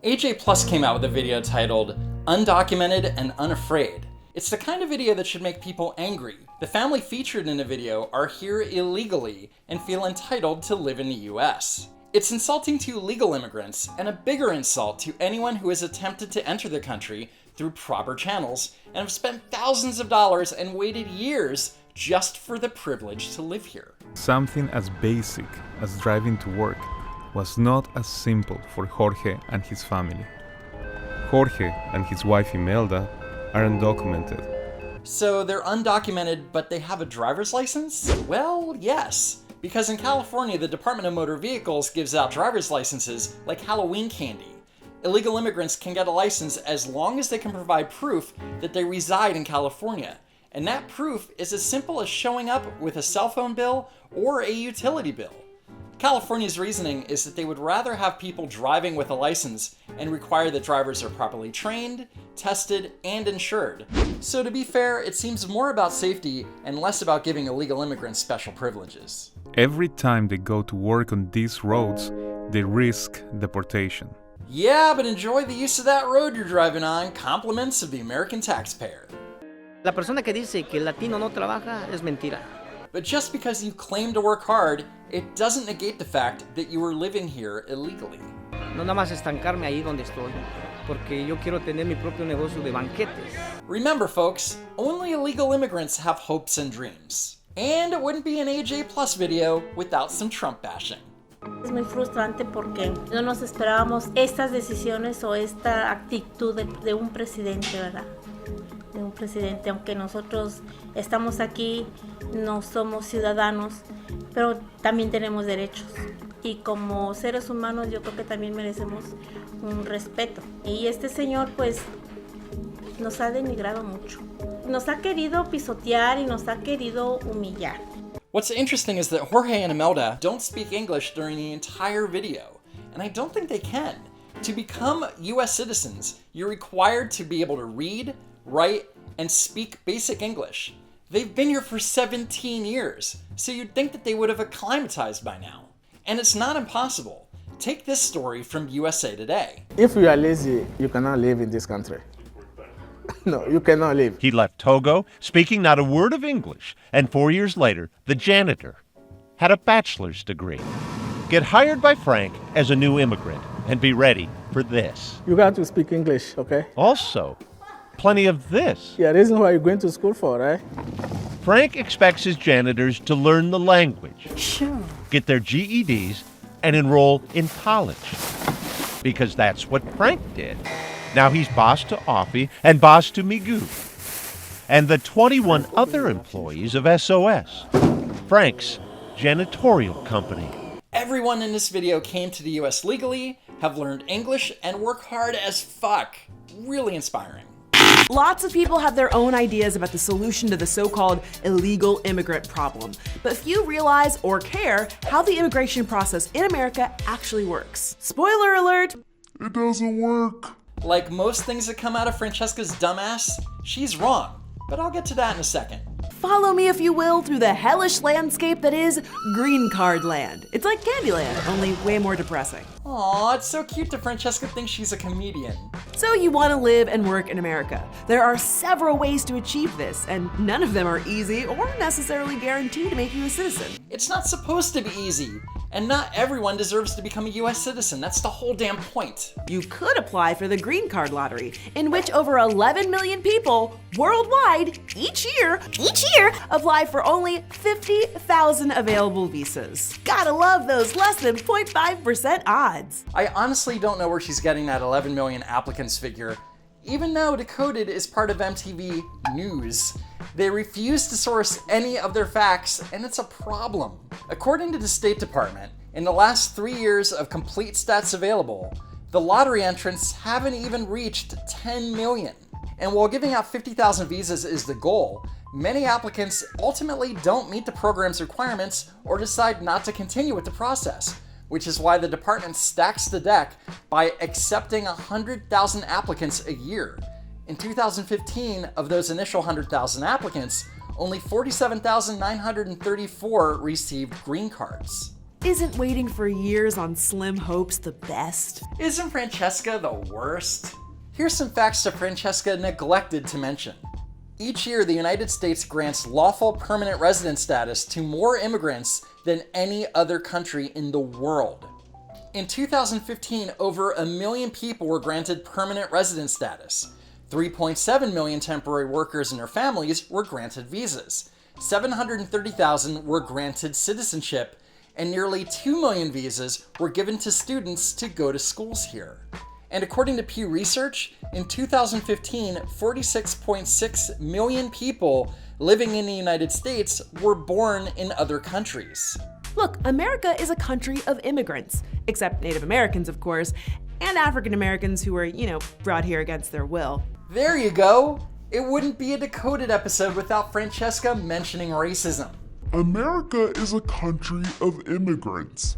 AJ Plus came out with a video titled Undocumented and Unafraid. It's the kind of video that should make people angry. The family featured in the video are here illegally and feel entitled to live in the US. It's insulting to legal immigrants and a bigger insult to anyone who has attempted to enter the country through proper channels and have spent thousands of dollars and waited years just for the privilege to live here. Something as basic as driving to work was not as simple for Jorge and his family. Jorge and his wife Imelda are undocumented. So they're undocumented, but they have a driver's license? Well, yes. Because in California, the Department of Motor Vehicles gives out driver's licenses like Halloween candy. Illegal immigrants can get a license as long as they can provide proof that they reside in California. And that proof is as simple as showing up with a cell phone bill or a utility bill. California's reasoning is that they would rather have people driving with a license and require that drivers are properly trained, tested, and insured. So to be fair, it seems more about safety and less about giving illegal immigrants special privileges. Every time they go to work on these roads, they risk deportation. Yeah, but enjoy the use of that road you're driving on, compliments of the American taxpayer. La persona que dice que el latino no trabaja es mentira. But just because you claim to work hard, it doesn't negate the fact that you are living here illegally. No nada más estancarme ahí donde estoy, porque yo quiero tener mi propio negocio de banquetes. Remember folks, only illegal immigrants have hopes and dreams. And it wouldn't be an AJ Plus video without some Trump bashing. Es muy frustrante porque no nos esperábamos estas decisiones o esta actitud de un presidente, ¿verdad? De un presidente, aunque nosotros estamos aquí, no somos ciudadanos, pero también tenemos derechos. Y como seres humanos yo creo que también merecemos un respeto. Y este señor pues nos ha denigrado mucho. Nos ha querido pisotear y nos ha querido humillar. What's interesting is that Jorge and Imelda don't speak English during the entire video, and I don't think they can. To become US citizens, you're required to be able to read, write, and speak basic English. They've been here for 17 years, so you'd think that they would have acclimatized by now. And it's not impossible. Take this story from USA Today. If you are lazy, you cannot live in this country. No, you cannot live. He left Togo, speaking not a word of English, and 4 years later, the janitor had a bachelor's degree. Get hired by Frank as a new immigrant, and be ready for this. You got to speak English, okay? Also, plenty of this. Yeah, reason why you're going to school for, right? Frank expects his janitors to learn the language, Sure. get their GEDs, and enroll in college. Because that's what Frank did. Now he's boss to Offie and boss to Migu. And the 21 other employees of SOS, Frank's janitorial company. Everyone in this video came to the US legally, have learned English, and work hard as fuck. Really inspiring. Lots of people have their own ideas about the solution to the so-called illegal immigrant problem, but few realize or care how the immigration process in America actually works. Spoiler alert! It doesn't work. Like most things that come out of Franchesca's dumbass, she's wrong, but I'll get to that in a second. Follow me, if you will, through the hellish landscape that is green card land. It's like Candyland, only way more depressing. Aw, it's so cute that Franchesca thinks she's a comedian. So you want to live and work in America. There are several ways to achieve this, and none of them are easy or necessarily guaranteed to make you a citizen. It's not supposed to be easy, and not everyone deserves to become a US citizen. That's the whole damn point. You could apply for the green card lottery, in which over 11 million people worldwide each year apply for only 50,000 available visas. Gotta love those less than 0.5% odds. I honestly don't know where she's getting that 11 million applicants figure, even though Decoded is part of MTV News. They refuse to source any of their facts, and it's a problem. According to the State Department, in the last 3 years of complete stats available, the lottery entrants haven't even reached 10 million. And while giving out 50,000 visas is the goal, many applicants ultimately don't meet the program's requirements or decide not to continue with the process, which is why the department stacks the deck by accepting 100,000 applicants a year. In 2015, of those initial 100,000 applicants, only 47,934 received green cards. Isn't waiting for years on slim hopes the best? Isn't Franchesca the worst? Here's some facts that Franchesca neglected to mention. Each year, the United States grants lawful permanent resident status to more immigrants than any other country in the world. In 2015, over 1 million people were granted permanent resident status. 3.7 million temporary workers and their families were granted visas. 730,000 were granted citizenship, and nearly 2 million visas were given to students to go to schools here. And according to Pew Research, in 2015, 46.6 million people living in the United States were born in other countries. Look, America is a country of immigrants, except Native Americans, of course, and African Americans who were, brought here against their will. There you go! It wouldn't be a Decoded episode without Franchesca mentioning racism. America is a country of immigrants.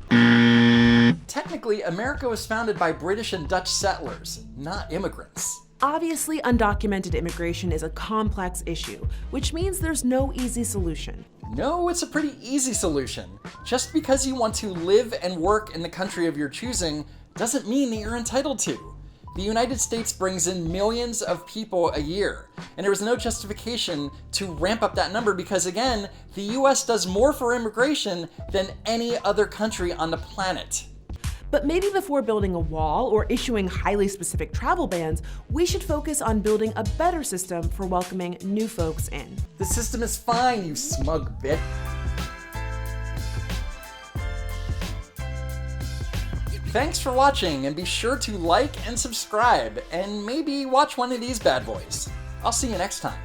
Technically, America was founded by British and Dutch settlers, not immigrants. Obviously, undocumented immigration is a complex issue, which means there's no easy solution. No, it's a pretty easy solution. Just because you want to live and work in the country of your choosing doesn't mean that you're entitled to. The United States brings in millions of people a year, and there is no justification to ramp up that number because, again, the US does more for immigration than any other country on the planet. But maybe before building a wall or issuing highly specific travel bans, we should focus on building a better system for welcoming new folks in. The system is fine, you smug bitch. Thanks for watching, and be sure to like and subscribe, and maybe watch one of these bad boys. I'll see you next time.